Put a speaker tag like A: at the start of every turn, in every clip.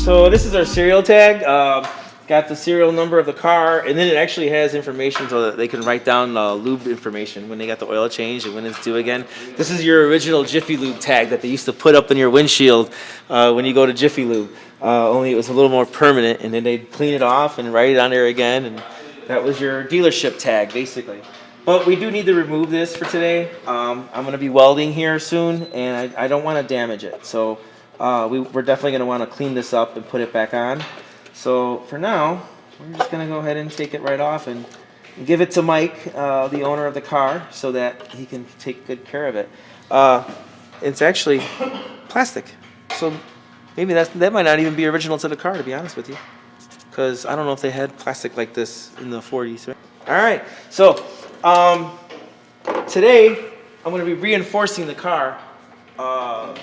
A: So this is our serial tag. Got the serial number of the car, and then it actually has information so that they can write down lube information when they got the oil change and when it's due again. This is your original Jiffy Lube tag that they used to put up in your windshield when you go to Jiffy Lube. Only it was a little more permanent, and then they'd clean it off and write it on there again, and that was your dealership tag, basically. But we do need to remove this for today. I'm going to be welding here soon, and I don't want to damage it. So we're definitely going to want to clean this up and put it back on. So for now, we're just going to go ahead and take it right off and give it to Mike, the owner of the car, so that he can take good care of it. It's actually plastic. So maybe that might not even be original to the car, to be honest with you. Because I don't know if they had plastic like this in the 40s. Right? All right, so today I'm going to be reinforcing the car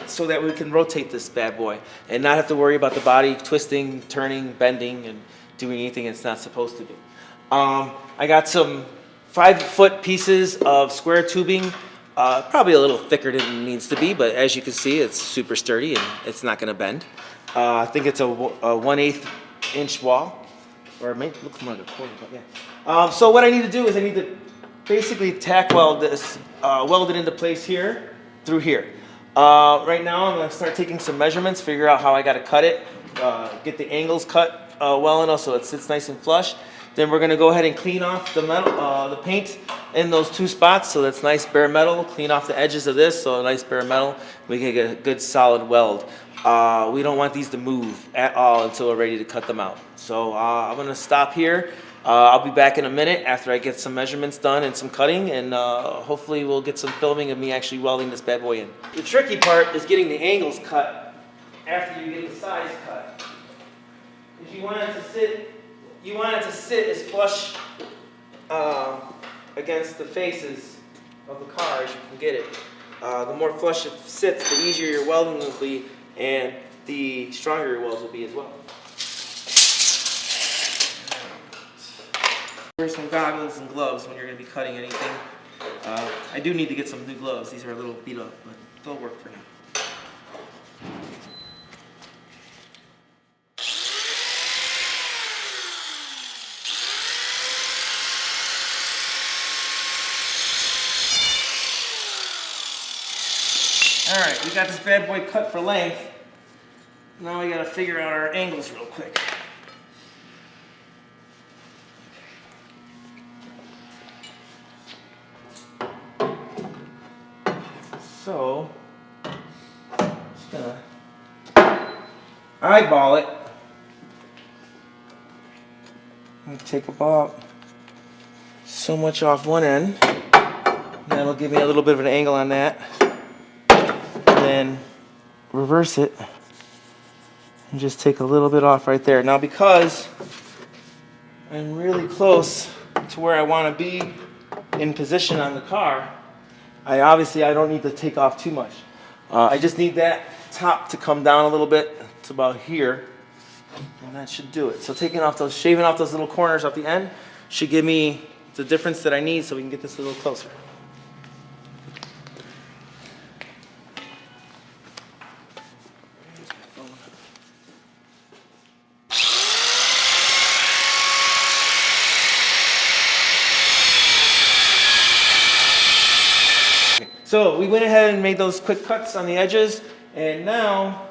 A: so that we can rotate this bad boy and not have to worry about the body twisting, turning, bending, and doing anything it's not supposed to do. I got some 5-foot pieces of square tubing, probably a little thicker than it needs to be, but as you can see, it's super sturdy and it's not going to bend. I think it's a 1/8 inch wall, or maybe it looks more like a quarter, but yeah. So what I need to do is I need to basically tack weld this, weld it into place here through here. Right now I'm going to start taking some measurements, figure out how I got to cut it, get the angles cut well enough so it sits nice and flush. Then we're going to go ahead and clean off the metal, the paint in those 2 spots so that's nice bare metal. Clean off the edges of this so nice bare metal. We can get a good solid weld. We don't want these to move at all until we're ready to cut them out. So I'm going to stop here. I'll be back in a minute after I get some measurements done and some cutting, and hopefully we'll get some filming of me actually welding this bad boy in. The tricky part is getting the angles cut after you get the size cut. Because you want it to sit as flush against the faces of the car as you can get it. The more flush it sits, the easier your welding will be, and the stronger your welds will be as well. Wear some goggles and gloves when you're going to be cutting anything. I do need to get some new gloves. These are a little beat up, but they'll work for now. Alright, we got this bad boy cut for length. Now we got to figure out our angles real quick. So, just gonna eyeball it and take about so much off one end. That'll give me a little bit of an angle on that. Then reverse it and just take a little bit off right there. Now, because I'm really close to where I want to be in position on the car, I don't need to take off too much. I just need that top to come down a little bit to about here, and that should do it. So shaving off those little corners off the end should give me the difference that I need so we can get this a little closer. So we went ahead and made those quick cuts on the edges, and now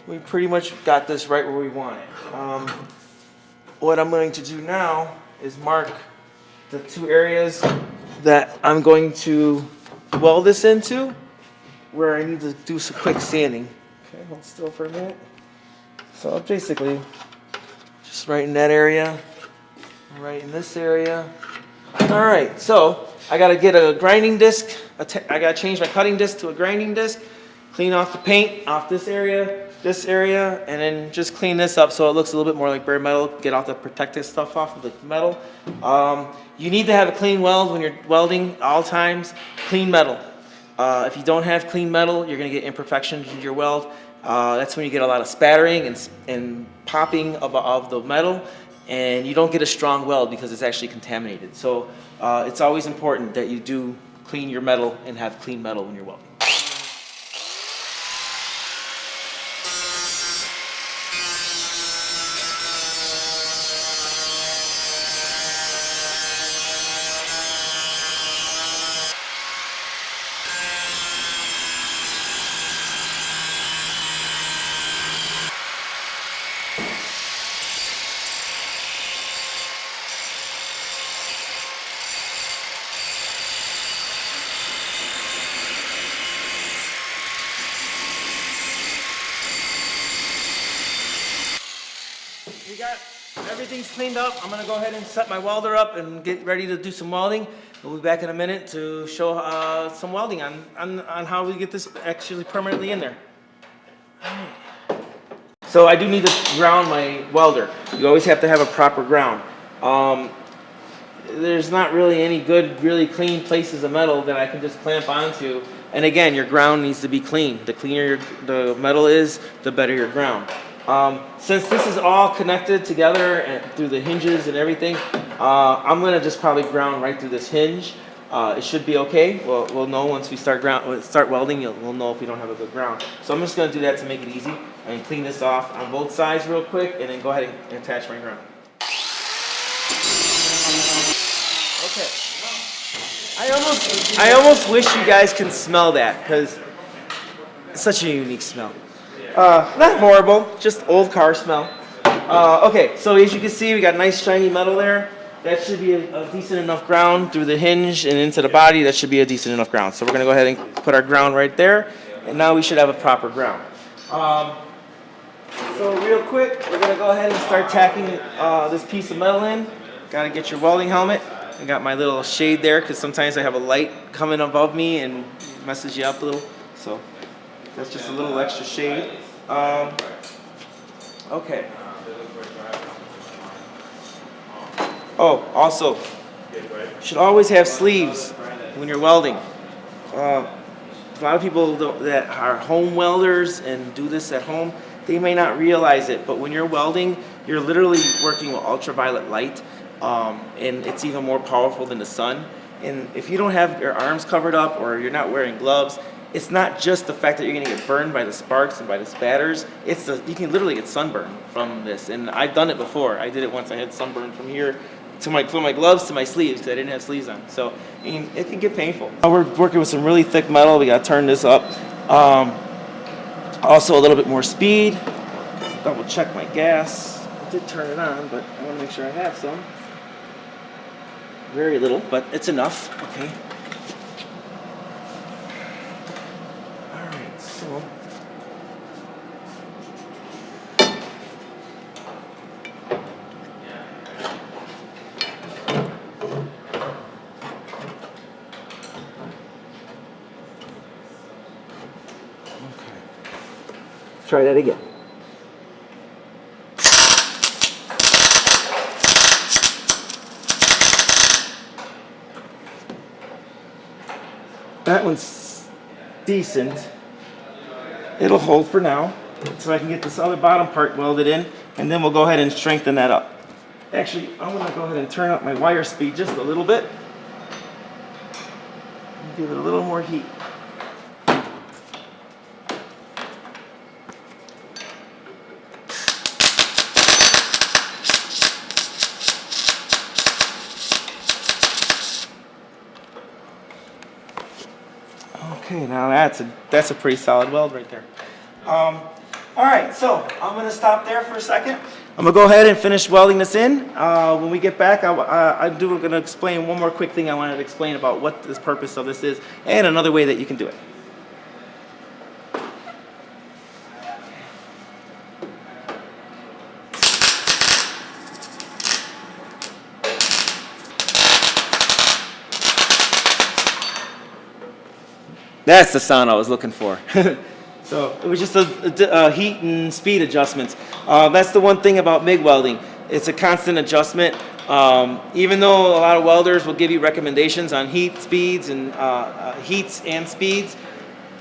A: we pretty much got this right where we want it. What I'm going to do now is mark the 2 areas that I'm going to weld this into, where I need to do some quick sanding. Okay, hold still for a minute. So basically, just right in that area, right in this area. All right, so I got to get a grinding disc. I got to change my cutting disc to a grinding disc, clean off the paint off this area, and then just clean this up so it looks a little bit more like bare metal, get all the protective stuff off of the metal. You need to have a clean weld when you're welding, all times, clean metal. If you don't have clean metal, you're going to get imperfections in your weld. That's when you get a lot of spattering and popping of the metal, and you don't get a strong weld because it's actually contaminated. So it's always important that you do clean your metal and have clean metal when you're welding. got everything's cleaned up. I'm gonna go ahead and set my welder up and get ready to do some welding. We'll be back in a minute to show some welding on how we get this actually permanently in there. So I do need to ground my welder. You always have to have a proper ground. There's not really any good, really clean places of metal that I can just clamp onto. And again, your ground needs to be clean. The cleaner the metal is, the better your ground. Since this is all connected together and through the hinges and everything, I'm gonna just probably ground right through this hinge. It should be okay. We'll know once we start welding. We'll know if we don't have a good ground. So I'm just gonna do that to make it easy and clean this off on both sides real quick, and then go ahead and attach my ground. Okay. I almost wish you guys can smell that, because it's such a unique smell. Not horrible, just old car smell. Okay, so as you can see, we got nice shiny metal there. That should be a decent enough ground through the hinge and into the body. That should be a decent enough ground. So we're gonna go ahead and put our ground right there, and now we should have a proper ground. So real quick, we're gonna go ahead and start tacking this piece of metal in. Gotta get your welding helmet. I got my little shade there because sometimes I have a light coming above me and messes you up a little. So that's just a little extra shade. Okay. Oh, also, you should always have sleeves when you're welding. A lot of people that are home welders and do this at home, they may not realize it, but when you're welding, you're literally working with ultraviolet light, and it's even more powerful than the sun. And if you don't have your arms covered up or you're not wearing gloves, it's not just the fact that you're gonna get burned by the sparks and by the spatters. You can literally get sunburn from this, and I've done it before. I did it once. I had sunburn from here from my gloves to my sleeves because I didn't have sleeves on. So I mean, it can get painful. We're working with some really thick metal. We got to turn this up. Also a little bit more speed. Double check my gas. I did turn it on, but I want to make sure I have some. Very little, but it's enough. Okay. All right, so. Try that again. That one's decent. It'll hold for now, so I can get this other bottom part welded in, and then we'll go ahead and strengthen that up. Actually, I'm gonna go ahead and turn up my wire speed just a little bit. Give it a little more heat. Okay, now that's a pretty solid weld right there. All right, so I'm gonna stop there for a second. I'm gonna go ahead and finish welding this in. When we get back, I'm gonna explain one more quick thing I wanted to explain about what the purpose of this is and another way that you can do it. That's the sound I was looking for. So it was just a heat and speed adjustments. That's the one thing about MIG welding. It's a constant adjustment. Even though a lot of welders will give you recommendations on heat speeds and heats and speeds,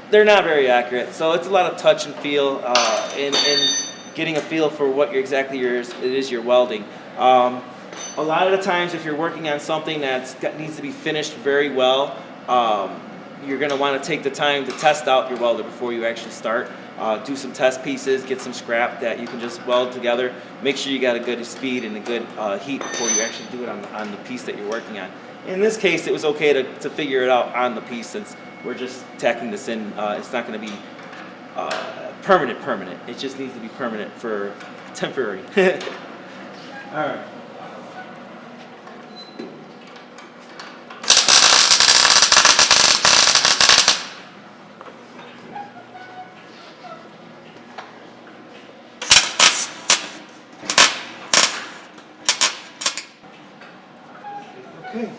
A: they're not very accurate. So it's a lot of touch and feel and getting a feel for what you're welding. A lot of the times, if you're working on something that needs to be finished very well, you're going to want to take the time to test out your welder before you actually start. Do some test pieces, get some scrap that you can just weld together. Make sure you got a good speed and a good heat before you actually do it on the piece that you're working on. In this case, it was okay to figure it out on the piece since we're just tacking this in. It's not going to be permanent. It just needs to be permanent for temporary. All right. Okay.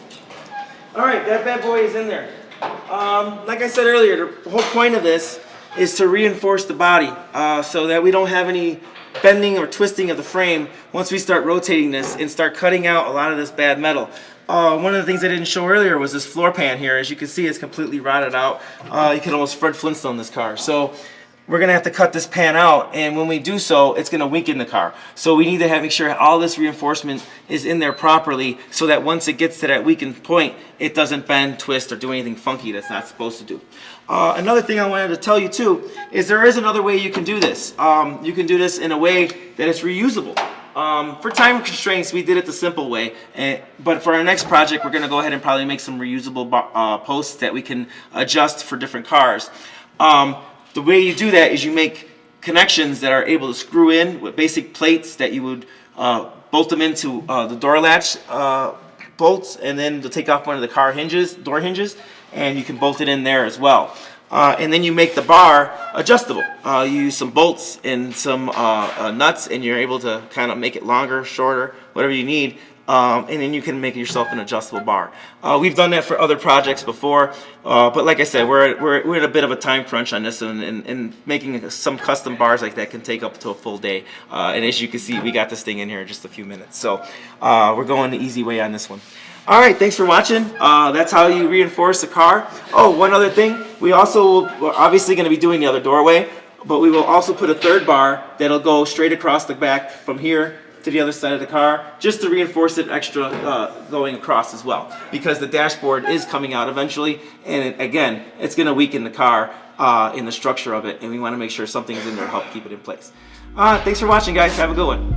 A: All right, that bad boy is in there. Like I said earlier, the whole point of this is to reinforce the body so that we don't have any bending or twisting of the frame once we start rotating this and start cutting out a lot of this bad metal. One of the things I didn't show earlier was this floor pan here. As you can see, it's completely rotted out. You can almost Fred Flintstone this car. So we're gonna have to cut this pan out, and when we do so, it's gonna weaken the car. So we need to make sure all this reinforcement is in there properly so that once it gets to that weakened point, it doesn't bend, twist, or do anything funky that's not supposed to do. Another thing I wanted to tell you too is there is another way you can do this. You can do this in a way that is reusable. For time constraints, we did it the simple way, but for our next project, we're gonna go ahead and probably make some reusable posts that we can adjust for different cars. The way you do that is you make connections that are able to screw in with basic plates that you would bolt them into the door latch bolts, and then to take off one of the car hinges, door hinges, and you can bolt it in there as well. And then you make the bar adjustable. You use some bolts and some nuts, and you're able to kind of make it longer, shorter, whatever you need. And then you can make yourself an adjustable bar. We've done that for other projects before, but like I said, we're in a bit of a time crunch on this, and making some custom bars like that can take up to a full day. And as you can see, we got this thing in here in just a few minutes. So we're going the easy way on this one. All right, thanks for watching. That's how you reinforce a car. Oh, one other thing, we're obviously going to be doing the other doorway, but we will also put a third bar that'll go straight across the back from here to the other side of the car, just to reinforce it extra going across as well, because the dashboard is coming out eventually, and again, it's going to weaken the car in the structure of it, and we want to make sure something's in there to help keep it in place. Thanks for watching, guys. Have a good one.